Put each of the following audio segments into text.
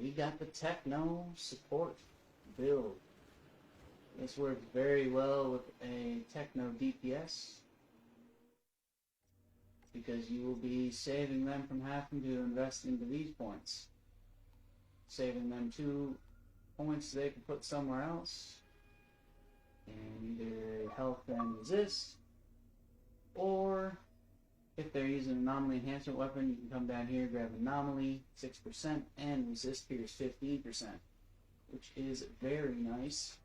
we got the Techno Support build. This works very well with a Techno DPS because you will be saving them from having to invest into these points. Saving them 2 points they can put somewhere else in either health and resist, or if they're using an anomaly enhancement weapon, you can come down here, grab anomaly 6% and resist pierce 15%, which is very nice.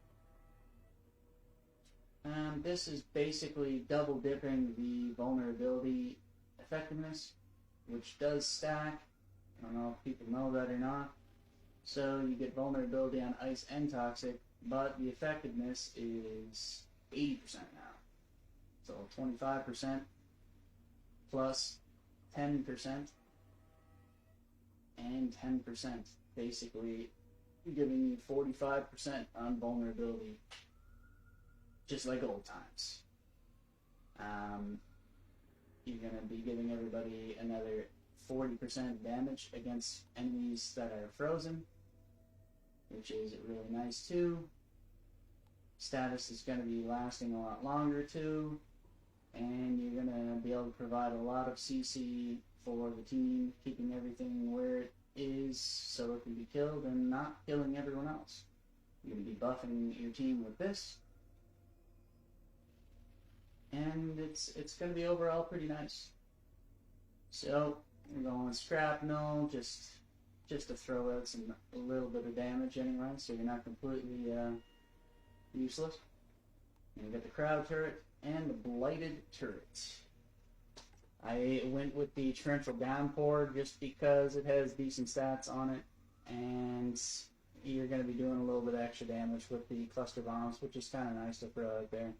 This is basically double dipping the vulnerability effectiveness, which does stack. I don't know if people know that or not. So you get vulnerability on ice and toxic, but the effectiveness is 80% now. So 25% plus 10% and 10%, basically giving you 45% on vulnerability, just like old times. You're going to be giving everybody another 40% damage against enemies that are frozen, which is really nice too. Status is going to be lasting a lot longer too, and you're going to be able to provide a lot of CC for the team, keeping everything where it is so it can be killed and not killing everyone else. You're going to be buffing your team with this, and it's going to be overall pretty nice. So we're going with Scrapnel just to throw out a little bit of damage anyway, so you're not completely useless. And you got the Crowd Turret and the Blighted Turret. I went with the Torrential Downpour just because it has decent stats on it, and you're going to be doing a little bit of extra damage with the Cluster Bombs, which is kind of nice to throw out there.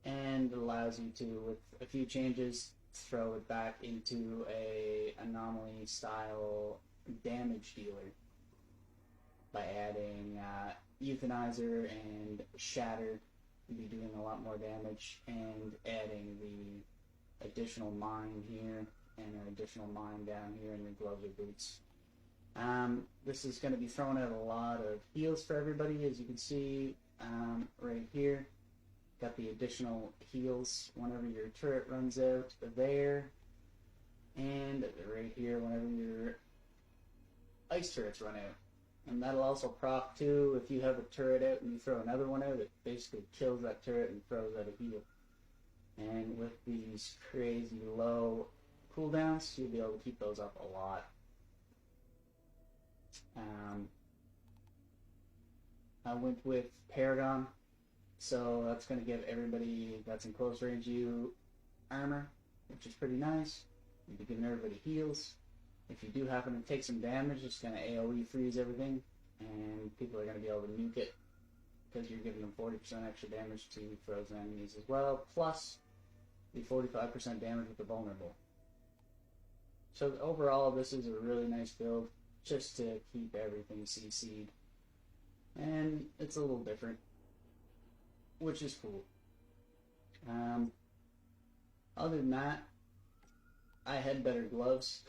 And it allows you to, with a few changes, throw it back into a anomaly style damage dealer by adding Euthanizer and Shatter. You'll be doing a lot more damage, and adding the additional mine here and an additional mine down here in your gloves or boots. This is going to be throwing out a lot of heals for everybody, as you can see right here. Got the additional heals whenever your turret runs out there, and right here whenever your ice turrets run out. And that'll also proc too. If you have a turret out and you throw another one out, it basically kills that turret and throws out a heal. And with these crazy low cooldowns, you'll be able to keep those up a lot. I went with Paragon. So that's going to give everybody that's in close range you armor, which is pretty nice. You'll be giving everybody heals. If you do happen to take some damage, it's going to AoE freeze everything, and people are going to be able to nuke it because you're giving them 40% extra damage to frozen enemies as well, plus the 45% damage with the vulnerable. So overall, this is a really nice build just to keep everything CC'd, and it's a little different, which is cool. Other than that, I had better gloves.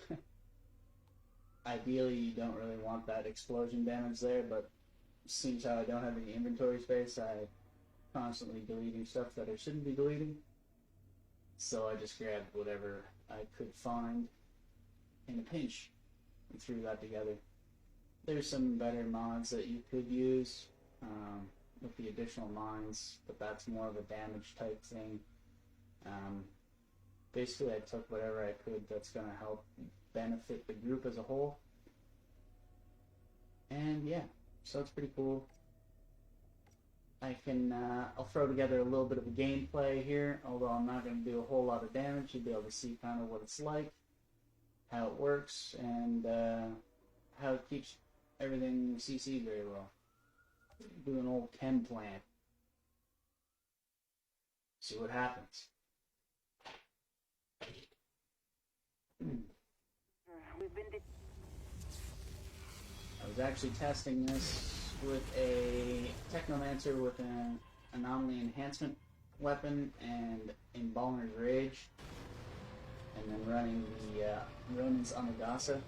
Ideally, you don't really want that explosion damage there, but seems how I don't have any inventory space, I'm constantly deleting stuff that I shouldn't be deleting. So I just grabbed whatever I could find in a pinch and threw that together. There's some better mods that you could use with the additional mines, but that's more of a damage type thing. Basically, I took whatever I could that's going to help benefit the group as a whole. And yeah, so it's pretty cool. I'll throw together a little bit of a gameplay here, although I'm not going to do a whole lot of damage. You'll be able to see kind of what it's like, how it works, and how it keeps everything CC'd very well. Do an old chem plant. See what happens. I was actually testing this with a Technomancer with an anomaly enhancement weapon and Embalmer's Rage, and then running the Ronin's Amagasa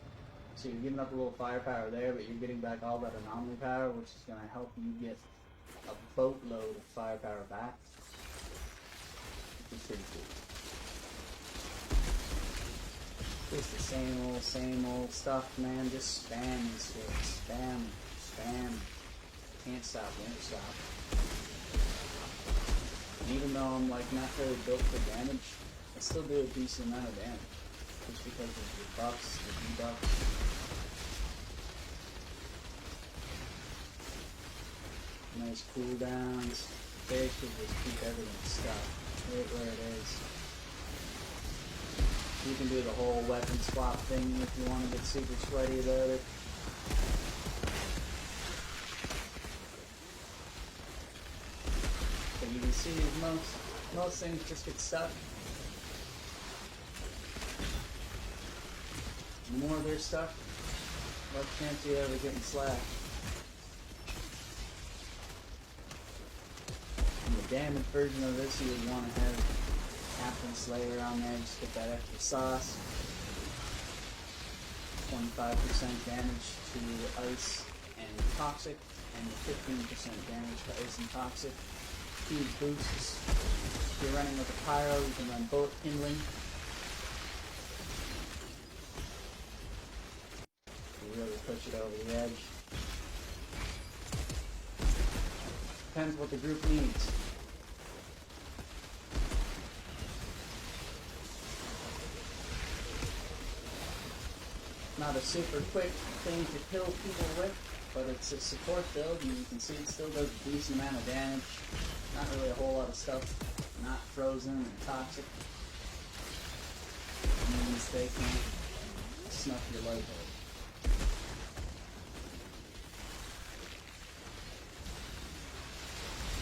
So you're giving up a little firepower there, but you're getting back all that anomaly power, which is going to help you get a boatload of firepower back, which is pretty cool. It's the same old stuff, man. Just spam these skills. Spam. Can't stop, won't stop. And even though I'm like not really built for damage, I still do a decent amount of damage. Just because of the buffs, the debuffs. Nice cooldowns. Basically just keep everything stuck right where it is. You can do the whole weapon swap thing if you want to get super sweaty about it. But you can see most things just get stuck. The more they're stuck, less chance you ever getting slapped. In the damage version of this, you would want to have Captain Slayer on there, just get that extra sauce. 25% damage to ice and toxic, and 15% damage to ice and toxic. Huge boosts. If you're running with a pyro, you can run both kindling. You really push it over the edge. Depends what the group needs. Not a super quick thing to kill people with, but it's a support build, and you can see it still does a decent amount of damage. Not really a whole lot of stuff, not frozen and toxic. It means they can't snuff your life out.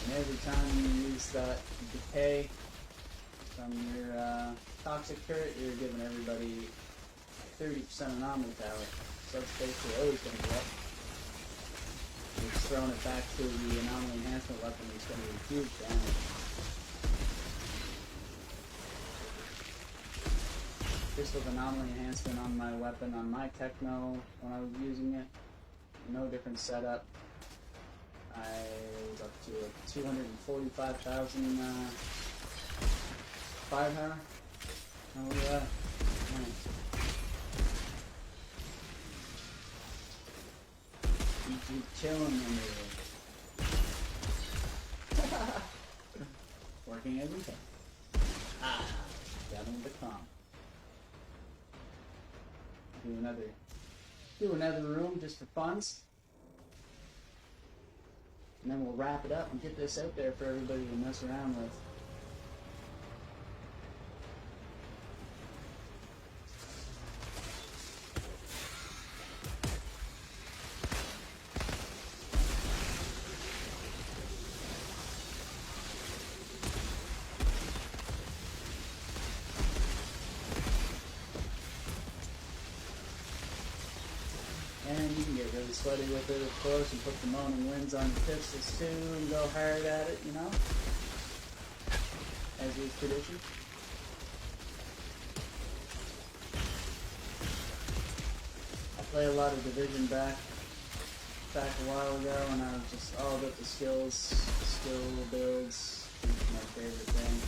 And every time you use that decay from your toxic turret, you're giving everybody 30% anomaly power, so that's basically always going to go up. You're just throwing it back to the anomaly enhancement weapon, it's going to do huge damage. Just with anomaly enhancement on my weapon, on my techno, when I was using it, no different setup. I was up to 245,000 firepower. Oh yeah, nice. You keep chilling in there. Working every day. Got him the calm. Do another room just for funs. And then we'll wrap it up and get this out there for everybody to mess around with. And you can get really sweaty with it, of course, and put the moaning winds on your pistols too, and go hard at it, you know, as is tradition. I played a lot of Division back a while ago, and I was just all about the skill builds. It's my favorite thing.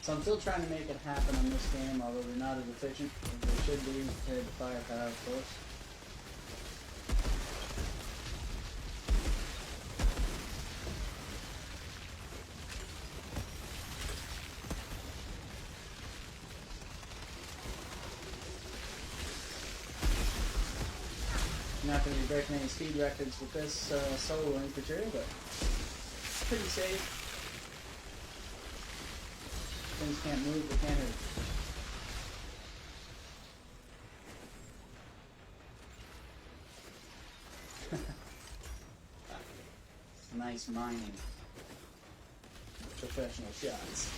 So I'm still trying to make it happen on this game, although they're not as efficient as they should be compared to firepower, of course. Not going to be breaking any speed records with this soloing for sure, but it's pretty safe. Things can't move, they can't hurt. Nice mining. Professional shots.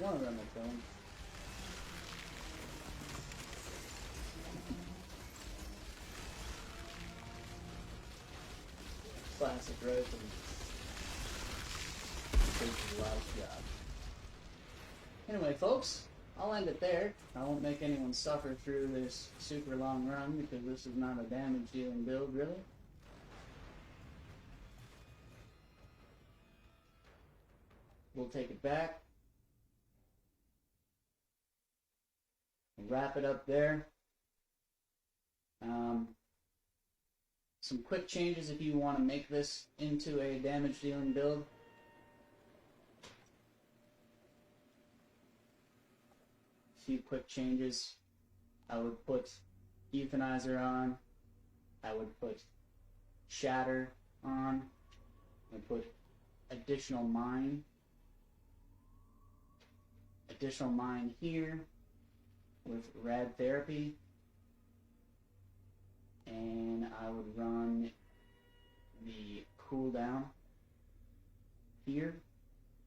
One of them will kill him. Classic rifle. Takes a lot of job. Anyway, folks, I'll end it there. I won't make anyone suffer through this super long run because this is not a damage dealing build, really. We'll take it back. Wrap it up there. Some quick changes if you want to make this into a damage dealing build. A few quick changes. I would put Euthanizer on. I would put Shatter on. I would put Additional Mine. Additional Mine here with Rad Therapy. And I would run the cooldown here,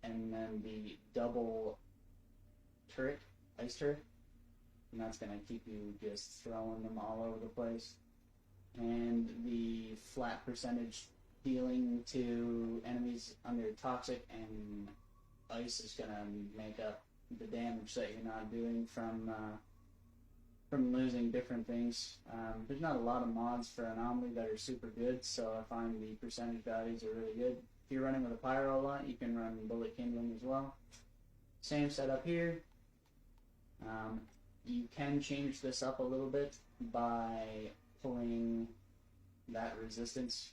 and then the double turret, ice turret, and that's going to keep you just throwing them all over the place. And the flat percentage dealing to enemies under toxic and ice is going to make up the damage that you're not doing from losing different things. There's not a lot of mods for Anomaly that are super good, so I find the percentage values are really good. If you're running with a Pyro a lot, you can run Bullet Kindling as well. Same setup here. You can change this up a little bit by pulling that resistance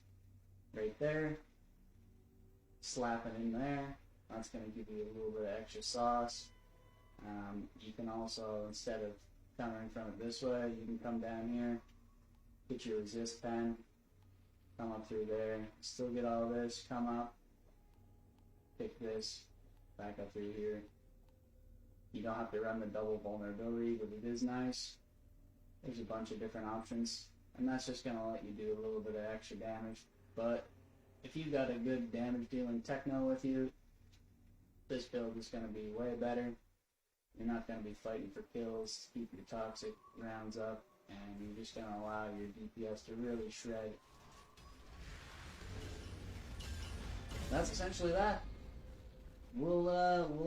right there, slap it in there. That's going to give you a little bit of extra sauce. You can also, instead of coming from it this way, you can come down here, get your resist pen, come up through there, still get all this, come up, pick this, back up through here. You don't have to run the double vulnerability, but it is nice. There's a bunch of different options, and that's just going to let you do a little bit of extra damage. But if you've got a good damage dealing techno with you, this build is going to be way better. You're not going to be fighting for kills to keep your toxic rounds up, and you're just going to allow your DPS to really shred. That's essentially that. We'll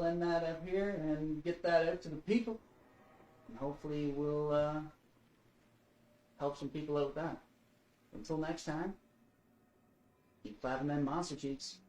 end that up here and get that out to the people, and hopefully we'll help some people out with that. Until next time, keep clapping them monster cheeks.